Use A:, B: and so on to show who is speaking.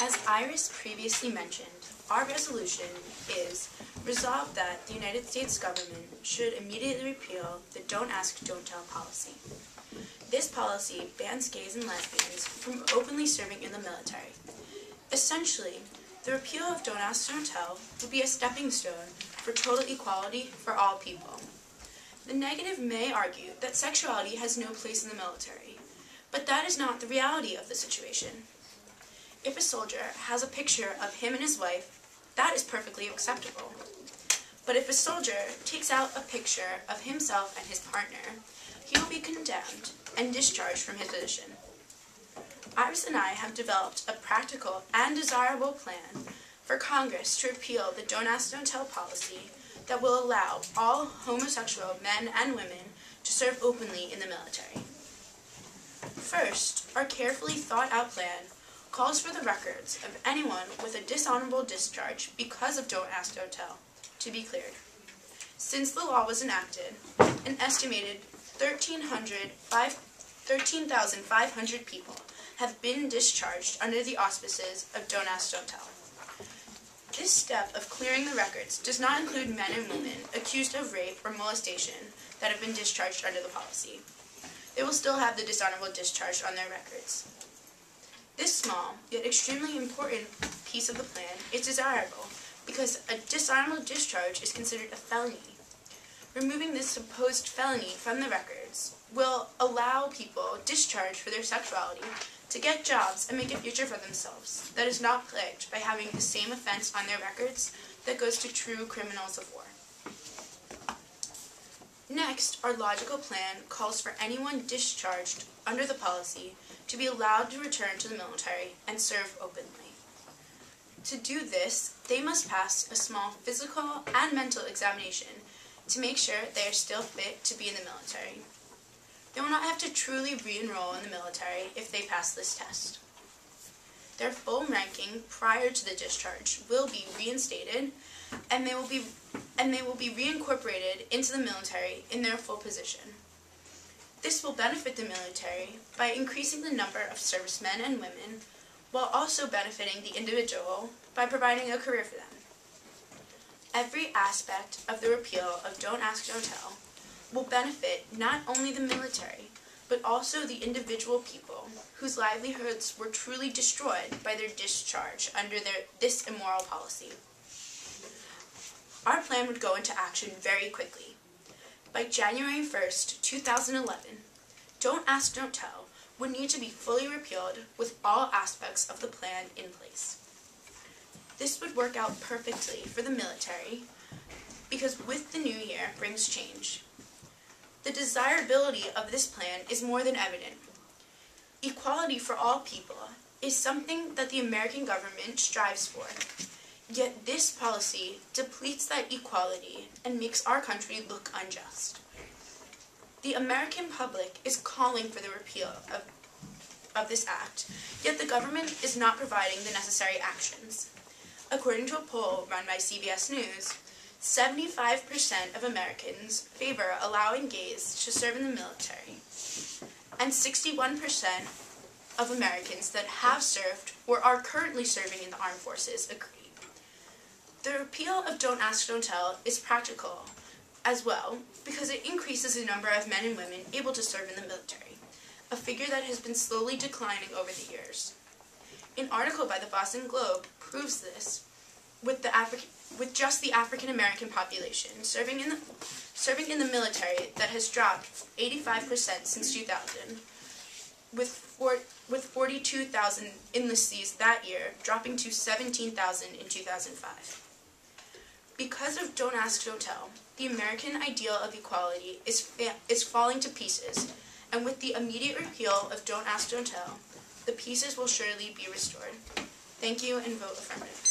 A: As Iris previously mentioned, our resolution is resolved that the United States government should immediately repeal the Don't Ask, Don't Tell policy. This policy bans gays and lesbians from openly serving in the military. Essentially, the repeal of Don't Ask, Don't Tell would be a stepping stone for total equality for all people. The negative may argue that sexuality has no place in the military, but that is not the reality of the situation. If a soldier has a picture of him and his wife, that is perfectly acceptable. But if a soldier takes out a picture of himself and his partner, he will be condemned and discharged from his position. Iris and I have developed a practical and desirable plan for Congress to repeal the Don't Ask, Don't Tell policy that will allow all homosexual men and women to serve openly in the military. First, our carefully thought-out plan calls for the records of anyone with a dishonorable discharge because of Don't Ask, Don't Tell to be cleared. Since the law was enacted, an estimated 13,500 people have been discharged under the auspices of Don't Ask, Don't Tell. This step of clearing the records does not include men and women accused of rape or molestation that have been discharged under the policy. They will still have the dishonorable discharge on their records. This small, yet extremely important piece of the plan is desirable because a dishonorable discharge is considered a felony. Removing this supposed felony from the records will allow people discharged for their sexuality to get jobs and make a future for themselves that is not plagued by having the same offense on their records that goes to true criminals of war. Next, our logical plan calls for anyone discharged under the policy to be allowed to return to the military and serve openly. To do this, they must pass a small physical and mental examination to make sure they are still fit to be in the military. They will not have to truly re-enroll in the military if they pass this test. Their full ranking prior to the discharge will be reinstated, and they will be reincorporated into the military in their full position. This will benefit the military by increasing the number of servicemen and women, while also benefiting the individual by providing a career for them. Every aspect of the repeal of Don't Ask, Don't Tell will benefit not only the military, but also the individual people whose livelihoods were truly destroyed by their discharge under this immoral policy. Our plan would go into action very quickly. By January 1st, 2011, Don't Ask, Don't Tell would need to be fully repealed with all aspects of the plan in place. This would work out perfectly for the military because with the new year brings change. The desirability of this plan is more than evident. Equality for all people is something that the American government strives for. Yet this policy depletes that equality and makes our country look unjust. The American public is calling for the repeal of this act, yet the government is not providing the necessary actions. According to a poll run by CBS News, 75% of Americans favor allowing gays to serve in the military, and 61% of Americans that have served or are currently serving in the armed forces agree. The repeal of Don't Ask, Don't Tell is practical as well because it increases the number of men and women able to serve in the military, a figure that has been slowly declining over the years. An article by the Boston Globe proves this with just the African American population serving in the military that has dropped 85% since 2000, with 42,000 enlistees that year dropping to 17,000 in 2005. Because of Don't Ask, Don't Tell, the American ideal of equality is falling to pieces, and with the immediate repeal of Don't Ask, Don't Tell, the pieces will surely be restored. Thank you, and vote affirmative.